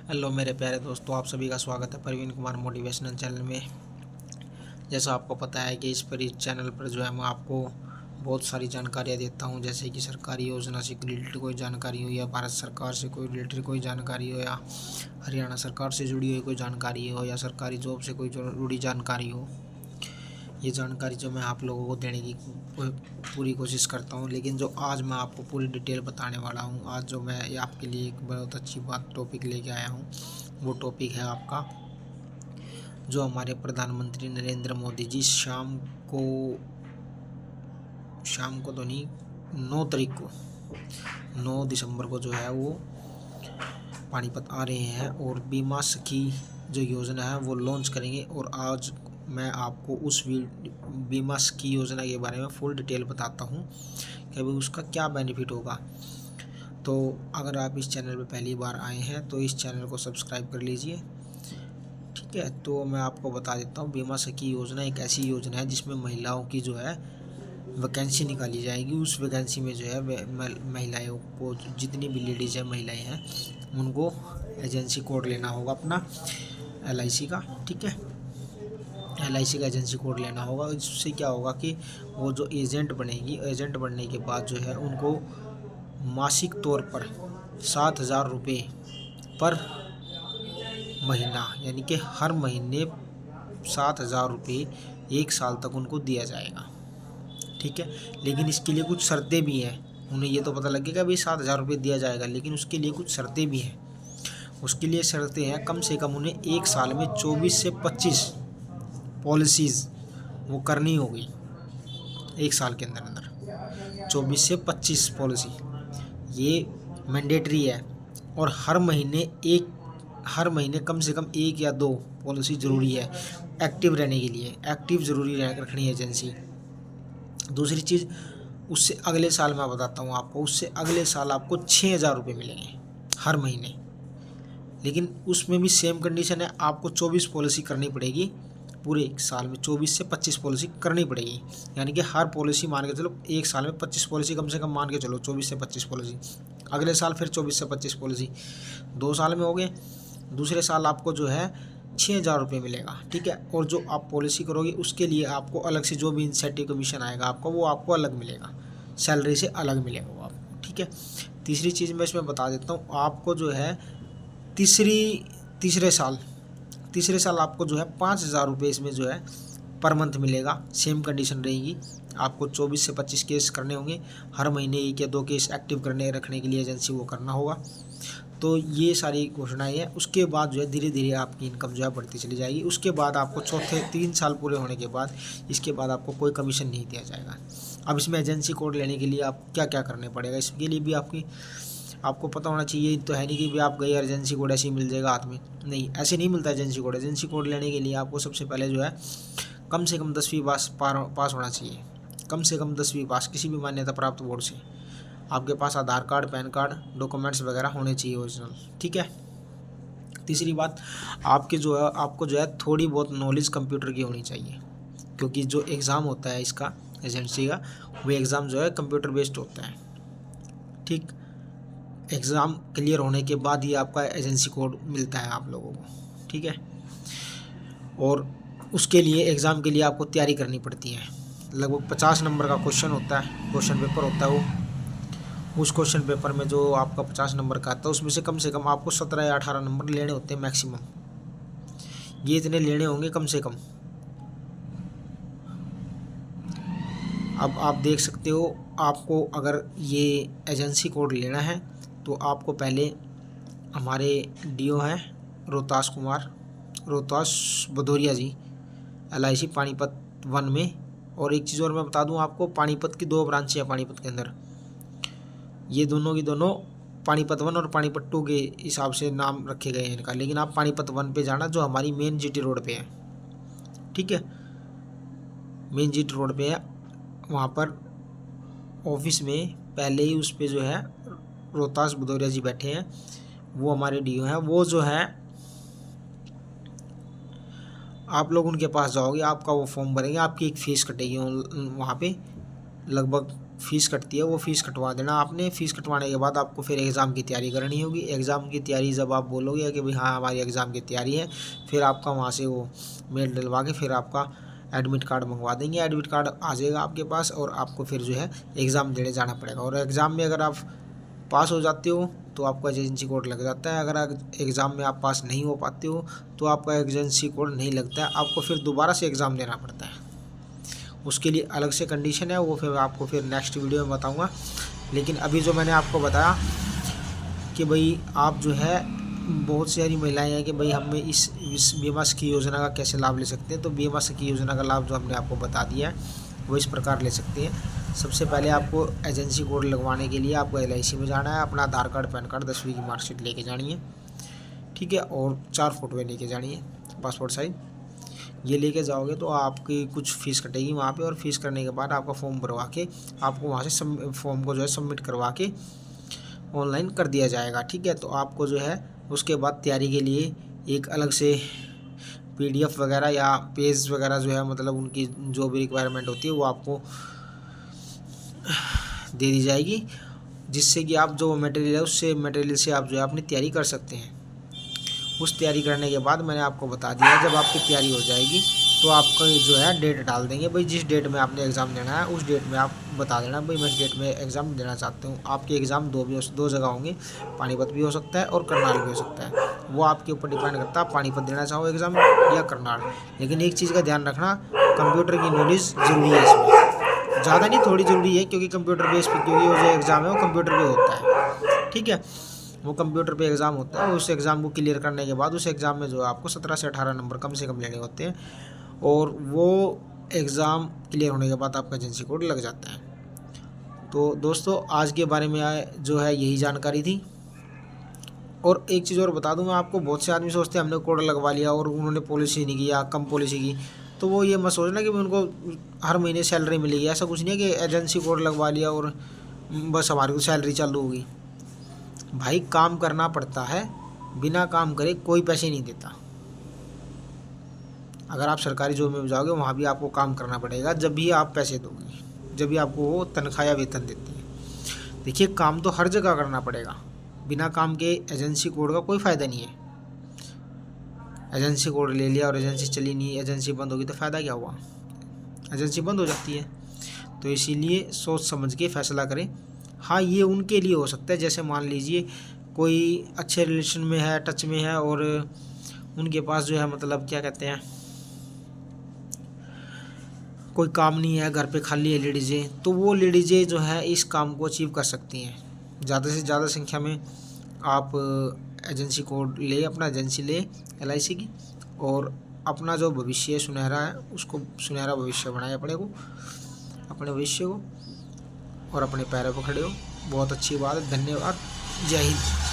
Hello मेरे प्यारे दोस्तों, आप सभी का स्वागत है प्रवीण कुमार मोटिवेशनल चैनल में। जैसा आपको पता है कि इस चैनल पर जो है मैं आपको बहुत सारी जानकारियाँ देता हूं, जैसे कि सरकारी योजना से रिलेटेड कोई जानकारी हो, या भारत सरकार से कोई रिलेटेड कोई जानकारी हो, या हरियाणा सरकार से जुड़ी हुई कोई जानकारी हो, या सरकारी जॉब से कोई जुड़ी जानकारी हो। ये जानकारी जो मैं आप लोगों को देने की पूरी कोशिश करता हूँ। लेकिन जो आज मैं आपको पूरी डिटेल बताने वाला हूँ, आज जो मैं आपके लिए एक बहुत अच्छी बात टॉपिक लेके आया हूँ, वो टॉपिक है आपका जो हमारे प्रधानमंत्री नरेंद्र मोदी जी शाम को तो नहीं, 9 तारीख को 9 दिसंबर को जो है वो पानीपत आ रहे हैं और बीमा सखी जो योजना है वो लॉन्च करेंगे। और आज मैं आपको उस बीमा सखी योजना के बारे में फुल डिटेल बताता हूँ कि अभी उसका क्या बेनिफिट होगा। तो अगर आप इस चैनल पर पहली बार आए हैं तो इस चैनल को सब्सक्राइब कर लीजिए, ठीक है। तो मैं आपको बता देता हूँ, बीमा सखी योजना एक ऐसी योजना है जिसमें महिलाओं की जो है वैकेंसी निकाली जाएगी। उस वैकेंसी में जो है महिलाओं को, जितनी भी लेडीज़ हैं, महिलाएं हैं, उनको एजेंसी कोड लेना होगा अपना LIC का, ठीक है। LIC का एजेंसी कोड लेना होगा। इससे क्या होगा कि वो जो एजेंट बनेगी, एजेंट बनने के बाद जो है उनको मासिक तौर पर 7,000 रुपये पर महीना, यानी कि हर महीने 7,000 रुपये 1 साल तक उनको दिया जाएगा, ठीक है। लेकिन इसके लिए कुछ शर्तें भी हैं। उन्हें ये तो पता लगेगा भाई 7,000 रुपये दिया जाएगा, लेकिन उसके लिए कुछ शर्तें भी हैं। उसके लिए शर्तें हैं, कम से कम उन्हें 1 साल में 24 से 25 पॉलिसीज़ वो करनी होगी। 1 साल के अंदर अंदर 24 से 25 पॉलिसी ये मैंडेटरी है। और हर महीने कम से कम 1 या 2 पॉलिसी ज़रूरी है एक्टिव रहने के लिए। एक्टिव ज़रूरी रखनी है एजेंसी। दूसरी चीज़, उससे अगले साल मैं बताता हूँ आपको, उससे अगले साल आपको 6,000 रुपये मिलेंगे हर महीने। लेकिन उसमें भी सेम कंडीशन है, आपको 24 पॉलिसी करनी पड़ेगी। पूरे 1 साल में 24 से 25 पॉलिसी करनी पड़ेगी। यानी कि हर पॉलिसी मान के चलो 1 साल में 25 पॉलिसी कम से कम मान के चलो, 24 से 25 पॉलिसी। अगले साल फिर 24 से 25 पॉलिसी, 2 साल में हो गए। दूसरे साल आपको जो है 6,000 रुपये मिलेगा, ठीक है। और जो आप पॉलिसी करोगे उसके लिए आपको अलग से जो भी इंसेंटिव कमीशन आएगा आपको, वो आपको अलग मिलेगा, सैलरी से अलग मिलेगा वो आपको, ठीक है। तीसरी चीज़ मैं इसमें बता देता हूँ, आपको जो है तीसरे साल आपको जो है 5,000 रुपये इसमें जो है पर मंथ मिलेगा। सेम कंडीशन रहेगी, आपको 24 से 25 केस करने होंगे। हर महीने 1 या 2 केस एक्टिव रखने के लिए एजेंसी वो करना होगा। तो ये सारी घोषणाएं हैं। उसके बाद जो है धीरे धीरे आपकी इनकम जो है बढ़ती चली जाएगी। उसके बाद आपको 3 साल पूरे होने के बाद, इसके बाद आपको कोई कमीशन नहीं दिया जाएगा। अब इसमें एजेंसी कोड लेने के लिए आप क्या क्या करने पड़ेगा, इसके लिए भी आपको पता होना चाहिए। तो है नहीं कि भी आप गए एजेंसी कोड ऐसे ही मिल जाएगा हाथ में, नहीं, ऐसे नहीं मिलता एजेंसी कोड। एजेंसी कोड लेने के लिए आपको सबसे पहले जो है कम से कम 10वीं पास होना चाहिए। कम से कम 10वीं पास किसी भी मान्यता प्राप्त बोर्ड से। आपके पास आधार कार्ड, पैन कार्ड, डॉक्यूमेंट्स वगैरह होने चाहिए ओरिजिनल, ठीक है। तीसरी बात, आपको जो है थोड़ी बहुत नॉलेज कंप्यूटर की होनी चाहिए, क्योंकि जो एग्ज़ाम होता है इसका एजेंसी का, वो एग्ज़ाम जो है कंप्यूटर बेस्ड होता है, ठीक। एग्ज़ाम क्लियर होने के बाद ही आपका एजेंसी कोड मिलता है आप लोगों को, ठीक है। और उसके लिए एग्ज़ाम के लिए आपको तैयारी करनी पड़ती है। लगभग 50 नंबर का क्वेश्चन होता है, क्वेश्चन पेपर होता है वो। उस क्वेश्चन पेपर में जो आपका 50 नंबर का आता है, उसमें से कम आपको 17 या 18 नंबर लेने होते हैं मैक्सिमम। ये इतने लेने होंगे कम से कम। अब आप देख सकते हो, आपको अगर ये एजेंसी कोड लेना है तो आपको पहले हमारे DO हैं रोहतास भदौरिया जी, LIC पानीपत 1 में। और एक चीज़ और मैं बता दूं आपको, पानीपत की 2 ब्रांचें हैं पानीपत के अंदर। ये दोनों की दोनों पानीपत 1 और पानीपत 2 के हिसाब से नाम रखे गए हैं इनका। लेकिन आप पानीपत 1 पे जाना, जो हमारी मेन GT रोड पे है, ठीक है। मेन GT रोड पे है, वहाँ पर ऑफिस में पहले ही उस पर जो है रोहतास भदौरिया जी बैठे हैं, वो हमारे DO हैं। वो जो है, आप लोग उनके पास जाओगे, आपका वो फॉर्म भरेंगे, आपकी एक फ़ीस कटेगी वहाँ पे। लगभग फ़ीस कटती है वो फ़ीस कटवा देना आपने। फ़ीस कटवाने के बाद आपको फिर एग्ज़ाम की तैयारी करनी होगी। एग्ज़ाम की तैयारी जब आप बोलोगे कि भाई हाँ हमारी एग्ज़ाम की तैयारी है, फिर आपका वहाँ से वो मेल डलवा के फिर आपका एडमिट कार्ड मंगवा देंगे। एडमिट कार्ड आ जाएगा आपके पास और आपको फिर जो है एग्ज़ाम देने जाना पड़ेगा। और एग्ज़ाम में अगर आप पास हो जाते हो तो आपका एजेंसी कोड लग जाता है। अगर एग्ज़ाम में आप पास नहीं हो पाते हो तो आपका एजेंसी कोड नहीं लगता है, आपको फिर दोबारा से एग्ज़ाम देना पड़ता है। उसके लिए अलग से कंडीशन है, वो फिर आपको फिर नेक्स्ट वीडियो में बताऊंगा। लेकिन अभी जो मैंने आपको बताया कि भाई आप जो है बहुत सारी महिलाएं हैं कि भाई हमें इस बीमा सखी योजना का कैसे लाभ ले सकते हैं। तो बीमा सखी योजना का लाभ जो हमने आपको बता दिया है वो इस प्रकार ले सकते हैं। सबसे पहले आपको एजेंसी कोड लगवाने के लिए आपको LIC में जाना है। अपना आधार कार्ड, पैन कार्ड, 10वीं की मार्कशीट लेके जानी है, ठीक है, और 4 फोटोएँ लेके जानी है पासपोर्ट साइज। ये लेके जाओगे तो आपकी कुछ फ़ीस कटेगी वहाँ पे, और फीस करने के बाद आपका फॉर्म भरवा के आपको वहाँ से फॉर्म को जो है सबमिट करवा के ऑनलाइन कर दिया जाएगा, ठीक है। तो आपको जो है उसके बाद तैयारी के लिए एक अलग से PDF वगैरह या पेज वगैरह जो है मतलब उनकी जो भी रिक्वायरमेंट होती है वो आपको दे दी जाएगी, जिससे कि आप जो मटेरियल है उससे मटेरियल से आप जो है अपनी तैयारी कर सकते हैं। उस तैयारी करने के बाद मैंने आपको बता दिया जब आपकी तैयारी हो जाएगी तो आपका जो है डेट डाल देंगे, भाई जिस डेट में आपने एग्ज़ाम देना है उस डेट में आप बता देना भाई मैं इस डेट में एग्ज़ाम देना चाहता हूँ। आपके एग्ज़ाम दो जगह होंगे, पानीपत भी हो सकता है और करनाल भी हो सकता है, वो आपके ऊपर डिपेंड करता है पानीपत देना चाहो एग्ज़ाम या करनाल। लेकिन एक चीज़ का ध्यान रखना, कंप्यूटर की नॉलेज ज़रूरी है इसमें, ज़्यादा नहीं थोड़ी ज़रूरी है, क्योंकि कंप्यूटर बेस पर क्योंकि वो जो एग्ज़ाम है वो कंप्यूटर पर होता है, ठीक है। वो कंप्यूटर पे एग्ज़ाम होता है। उस एग्ज़ाम को क्लियर करने के बाद उस एग्ज़ाम में जो है आपको 17 से 18 नंबर कम से कम लेने होते हैं, और वो एग्ज़ाम क्लियर होने के बाद आपका एजेंसी कोड लग जाता है। तो दोस्तों आज के बारे में जो है यही जानकारी थी। और एक चीज़ और बता दूं मैं आपको, बहुत से आदमी सोचते हैं हमने कोड लगवा लिया और उन्होंने पॉलिसी नहीं किया, कम पॉलिसी की, तो वो ये मत सोचना कि उनको हर महीने सैलरी मिलेगी। ऐसा कुछ नहीं है कि एजेंसी कोड लगवा लिया और बस हमारी को सैलरी चालू होगी। भाई काम करना पड़ता है, बिना काम करे कोई पैसे नहीं देता। अगर आप सरकारी जॉब में जाओगे वहाँ भी आपको काम करना पड़ेगा, जब भी आप पैसे दोगे, जब भी आपको वो तनख्वाह या वेतन देती है। देखिए काम तो हर जगह करना पड़ेगा, बिना काम के एजेंसी कोड का कोई फ़ायदा नहीं है। एजेंसी कोड ले लिया और एजेंसी चली नहीं, एजेंसी बंद होगी तो फ़ायदा क्या हुआ, एजेंसी बंद हो जाती है। तो इसीलिए सोच समझ के फ़ैसला करें। हाँ ये उनके लिए हो सकता है, जैसे मान लीजिए कोई अच्छे रिलेशन में है, टच में है, और उनके पास जो है मतलब क्या कहते हैं कोई काम नहीं है, घर पे खाली है लेडीज़ें, तो वो लेडीज़ें जो है इस काम को अचीव कर सकती हैं। ज़्यादा से ज़्यादा संख्या में आप एजेंसी कोड ले, अपना एजेंसी ले LIC की, और अपना जो भविष्य सुनहरा है उसको सुनहरा भविष्य बनाए अपने भविष्य को, और अपने पैरों पर खड़े हो। बहुत अच्छी बात है, धन्यवाद, जय हिंद।